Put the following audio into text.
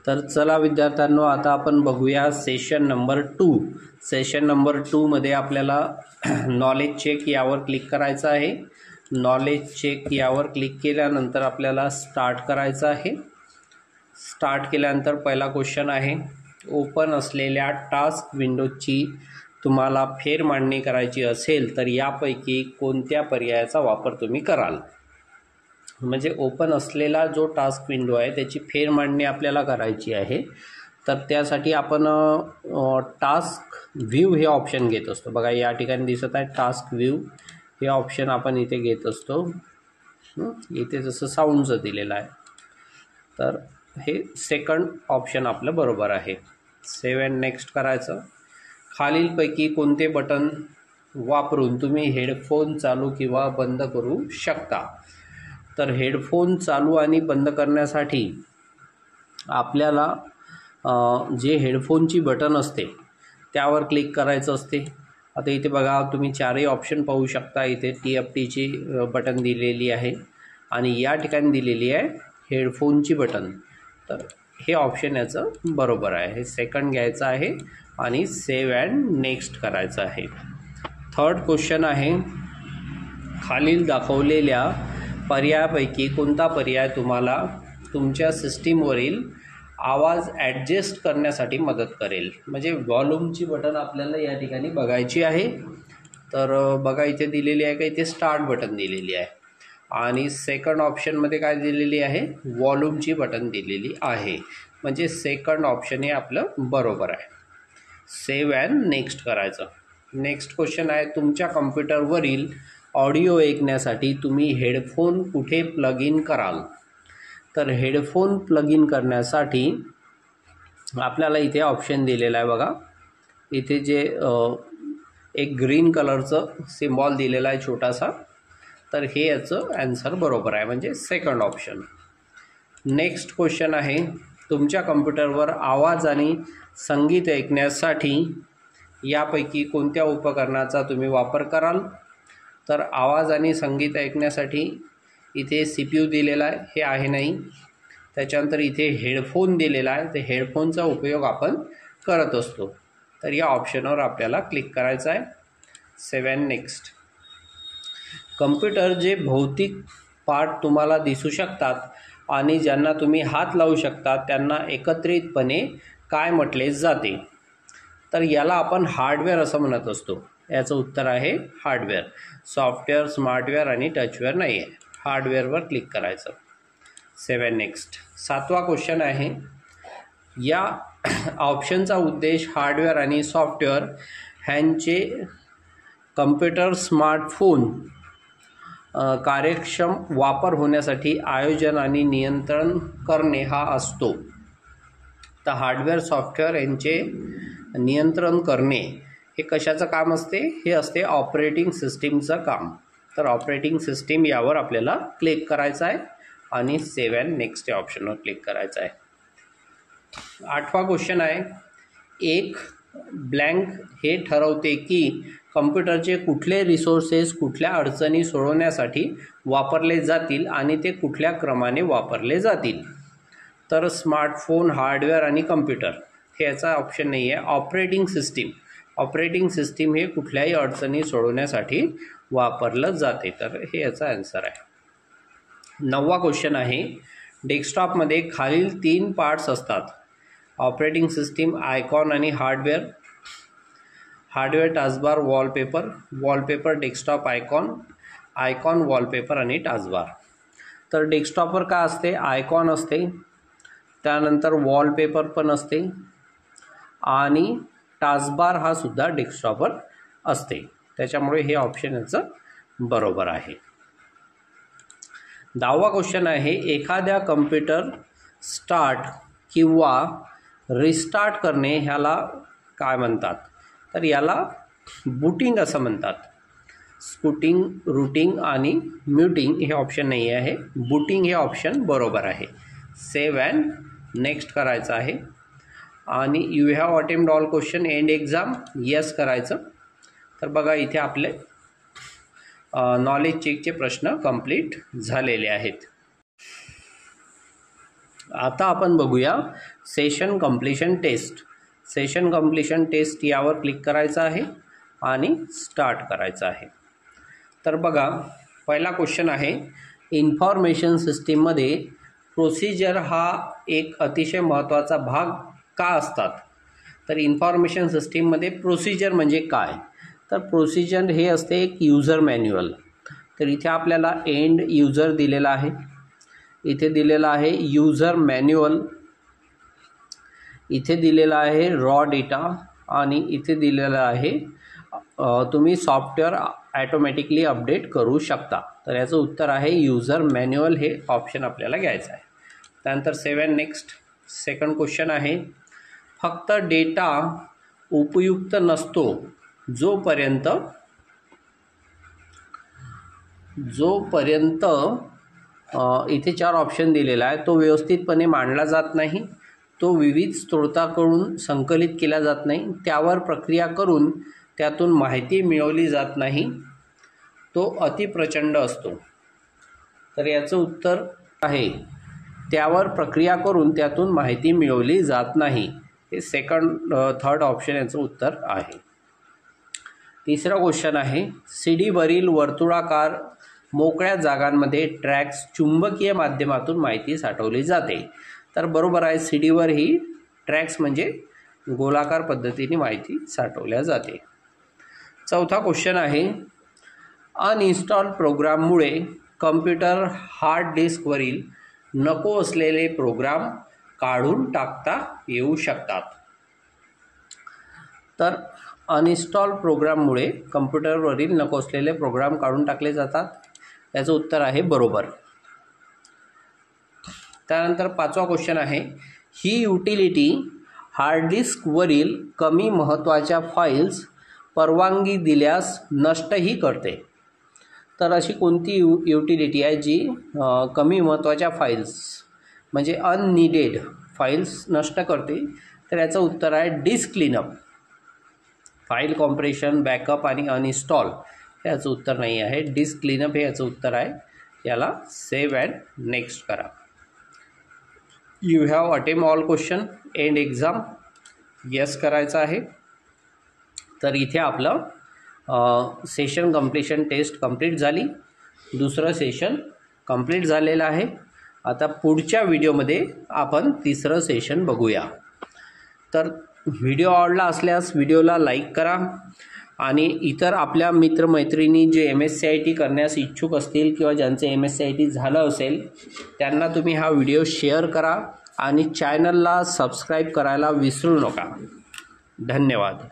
तर चला विद्यार्थ्यांनो, आता आपण बघूया सेशन नंबर 2. सेशन नंबर 2 मध्ये आपल्याला नॉलेज चेक यावर क्लिक करायचं आहे. नॉलेज चेक यावर क्लिक केल्यानंतर आपल्याला स्टार्ट करायचं आहे. स्टार्ट केल्यानंतर पहिला क्वेश्चन आहे, ओपन असलेल्या टास्क विंडोची तुम्हाला फेरमांडणी करायची असेल तर यापैकी कोणत्या पर्यायाचा वापर तुम्ही कराल. म्हणजे ओपन असलेला जो टास्क विंडो आहे त्याची फेरमांडणी आपल्याला करायची आहे. तर त्यासाठी आपण टास्क व्ह्यू हे ऑप्शन घेत असतो. बघा या ठिकाणी दिसत आहे टास्क व्ह्यू हे ऑप्शन आपण इथे घेत असतो. इथे जसं साऊंडचं दिलेलं आहे, तर हे सेकंड ऑप्शन आपलं बरोबर आहे. सेव्ह अँड नेक्स्ट करायचं. खालीलपैकी कोणते बटन वापरून तुम्ही हेडफोन चालू किंवा बंद करू शकता. तर हेडफोन चालू आणि बंद करण्यासाठी आपल्याला जे हेडफोनची बटन असते त्यावर क्लिक करायचं असते. आता इथे बघा तुम्ही चारही ऑप्शन पाहू शकता. इथे TFTची बटन दिलेली आहे आणि या ठिकाणी दिलेली आहे हेडफोनची बटन. तर हे ऑप्शन याचं बरोबर आहे. हे सेकंड घ्यायचं आहे आणि सेव्ह अँड नेक्स्ट करायचं आहे. थर्ड क्वेश्चन आहे, खालील दाखवलेल्या पर्यायापैकी कोणता पर्याय तुम्हाला तुमच्या सिस्टीमवरील आवाज ॲडजस्ट करण्यासाठी मदत करेल. म्हणजे व्हॉल्यूमची बटन आपल्याला या ठिकाणी बघायची आहे. तर बघा इथे दिलेली आहे का, इथे स्टार्ट बटन दिलेली आहे आणि सेकंड ऑप्शनमध्ये काय दिलेली आहे, व्हॉल्यूमची बटन दिलेली आहे. म्हणजे सेकंड ऑप्शन हे आपलं बरोबर आहे. सेव्ह अँड नेक्स्ट करायचं. नेक्स्ट क्वेश्चन आहे, तुमच्या कम्प्युटरवरील ऑडिओ ऐकण्यासाठी तुम्ही हेडफोन कुठे प्लग इन कराल. तर हेडफोन प्लग इन करण्यासाठी आपल्याला इथे ऑप्शन दिलेला आहे. बघा इथे जे एक ग्रीन कलरचं सिम्बॉल दिलेला आहे छोटासा, तर हे याचं ॲन्सर बरोबर आहे, म्हणजे सेकंड ऑप्शन. नेक्स्ट क्वेश्चन आहे, तुमच्या कम्प्युटरवर आवाज आणि संगीत ऐकण्यासाठी यापैकी कोणत्या उपकरणाचा तुम्ही वापर कराल. तर आवाज आणि संगीत ऐकण्यासाठी इथे CPU दिलेला आहे, हे आहे नाही. त्याच्यानंतर इथे हेडफोन दिलेला आहे, तर हेडफोनचा उपयोग आपण करत असतो. तर या ऑप्शनवर आपल्याला क्लिक करायचं आहे. Save and next. कम्प्युटर जे भौतिक पार्ट तुम्हाला दिसू शकतात आणि ज्यांना तुम्ही हात लावू शकता त्यांना एकत्रितपणे काय म्हटले जाते. तर याला आपण हार्डवेअर असं म्हणत असतो. याचं उत्तर आहे हार्डवेअर. सॉफ्टवेअर, स्मार्टवेअर आणि टचवेअर नाही आहे. हार्डवेअरवर क्लिक करायचं. Save and next. सातवा क्वेश्चन आहे, या ऑप्शनचा उद्देश हार्डवेअर आणि सॉफ्टवेअर ह्यांचे कम्प्युटर, स्मार्टफोन कार्यक्षम वापर होण्यासाठी आयोजन आणि नियंत्रण करणे हा असतो. तर हार्डवेअर, सॉफ्टवेअर यांचे नियंत्रण करणे हे कशाचं काम असते, हे असते ऑपरेटिंग सिस्टीमचं काम. तर ऑपरेटिंग सिस्टीम यावर आपल्याला क्लिक करायचं आहे आणि सेव्ह अँड नेक्स्ट या ऑप्शनवर क्लिक करायचं आहे. आठवा क्वेश्चन आहे, एक ब्लँक हे ठरवते की कम्प्युटरचे कुठले रिसोर्सेस कुठल्या अडचणी सोडवण्यासाठी वापरले जातील आणि ते कुठल्या क्रमाने वापरले जातील. तर स्मार्टफोन, हार्डवेअर आणि कम्प्युटर हे याचा ऑप्शन नाही आहे. ऑपरेटिंग सिस्टीम, ऑपरेटिंग सिस्टीम हे कुठल्याही अडचणी सोडवण्यासाठी वापरलं जाते. तर हे याचा आन्सर आहे. नववा क्वेश्चन आहे, डेस्कटॉपमध्ये खालील 3 पार्ट्स असतात, ऑपरेटिंग सिस्टीम, आयकॉन आणि hardware. Hardware taskbar, wallpaper, wallpaper desktop icon, icon wallpaper आणि टास्कबार. तर डेस्कटॉपवर काय असते, आयकॉन असते, त्यानंतर वॉलपेपर पण असते आणि टास्कबार हा सुद्धा डेस्कटॉपवर असते. त्याच्यामुळे हे ऑप्शन याचं बरोबर आहे. 10वा क्वेश्चन आहे, एखाद्या कम्प्युटर स्टार्ट किंवा रिस्टार्ट करणे ह्याला काय म्हणतात. तर याला बूटिंग असं म्हणतात. स्कूटिंग, रूटिंग आणि म्युटिंग हे ऑप्शन नाही आहे. बूटिंग हे ऑप्शन बरोबर आहे. सेव्ह अँड नेक्स्ट करायचं आहे आणि you have attempt all question end exam yes करायचं. तर बघा इथे आपले नॉलेज चेकचे प्रश्न कंप्लीट झालेले आहेत. आता आपण बघूया session completion test. Session completion test यावर क्लिक करायचं आहे आणि स्टार्ट करायचं आहे. तर बघा, पहिला क्वेश्चन आहे, इन्फॉर्मेशन सिस्टीममध्ये प्रोसिजर हा एक अतिशय महत्त्वाचा भाग का असतात? तर इन्फॉर्मेशन सिस्टीममध्ये प्रोसिजर म्हणजे काय? तर प्रोसिजर हे असते एक यूजर मॅन्युअल. तर इथे आपल्याला एंड यूजर दिलेला आहे, इथे दिलेला आहे यूजर मॅन्युअल, इथे दिलेला आहे रॉ डेटा आणि इथे दिलेला आहे तुम्ही सॉफ्टवेअर ॲटोमॅटिकली अपडेट करू शकता. तर याचं उत्तर आहे यूजर मॅन्युअल, हे ऑप्शन आपल्याला घ्यायचं आहे. त्यानंतर 7 नेक्स्ट सेकंड क्वेश्चन आहे, फक्त डेटा उपयुक्त नसतो जोपर्यंत इथे 4 ऑप्शन दिलेला आहे, तो व्यवस्थितपणे मांडला जात नाही, तो विविध स्रोतांकडून संकलित केला जात नाही, त्यावर प्रक्रिया करून त्यातून माहिती मिळवली जात नाही, तो अतिप्रचंड असतो. तर याचं उत्तर आहे त्यावर प्रक्रिया करून त्यातून माहिती मिळवली जात नाही. हे थर्ड ऑप्शन याचं उत्तर आहे. तिसरा क्वेश्चन आहे, सीडीवरील वर्तुळाकार मोकळ्या जागांमध्ये ट्रॅक्स चुंबकीय माध्यमातून माहिती साठवली जाते. तर बरोबर आहे, सीडीवर ही ट्रॅक्स म्हणजे गोलाकार पद्धतीने माहिती साठवल्या जाते. चौथा क्वेश्चन आहे, अनइन्स्टॉल प्रोग्राममुळे कम्प्युटर हार्ड डिस्कवरील नको असलेले प्रोग्राम काढून टाकता येऊ शकतात. तर अनइन्स्टॉल प्रोग्राममुळे कम्प्युटरवरील नको असलेले प्रोग्राम काढून टाकले जातात. याचं उत्तर आहे बरोबर. त्यानंतर 5वा क्वेश्चन आहे, ही युटिलिटी हार्ड डिस्कवरील कमी महत्त्वाच्या फाईल्स परवानगी दिल्यास नष्टही करते. तर अशी कोणती युटिलिटी आहे जी कमी महत्त्वाच्या फाईल्स म्हणजे अननीडेड फाईल्स नष्ट करते? तर याचं उत्तर आहे disk cleanup. File compression, backup आणि अनइन्स्टॉल हे याचं उत्तर नाही आहे. डिस्क क्लीनअप हे याचं उत्तर आहे. याला सेव्ह अँड नेक्स्ट करा. You have attempt all question end exam, yes करायचं आहे. तर इथे आपलं सेशन कंप्लीशन टेस्ट कंप्लीट झाली. दुसरं सेशन कंप्लीट झालेलं आहे. आता पुढच्या व्हिडिओमध्ये आपण तिसरं सेशन बघूया. तर व्हिडिओ आवडला असल्यास व्हिडिओला लाईक करा आणि इतर आपल्या मित्रमैत्रिणी जे MSCIT करण्यास इच्छुक असतील किंवा ज्यांचं MSCIT झालं असेल त्यांना तुम्ही हा व्हिडिओ शेअर करा आणि चॅनलला सबस्क्राईब करायला विसरू नका. धन्यवाद.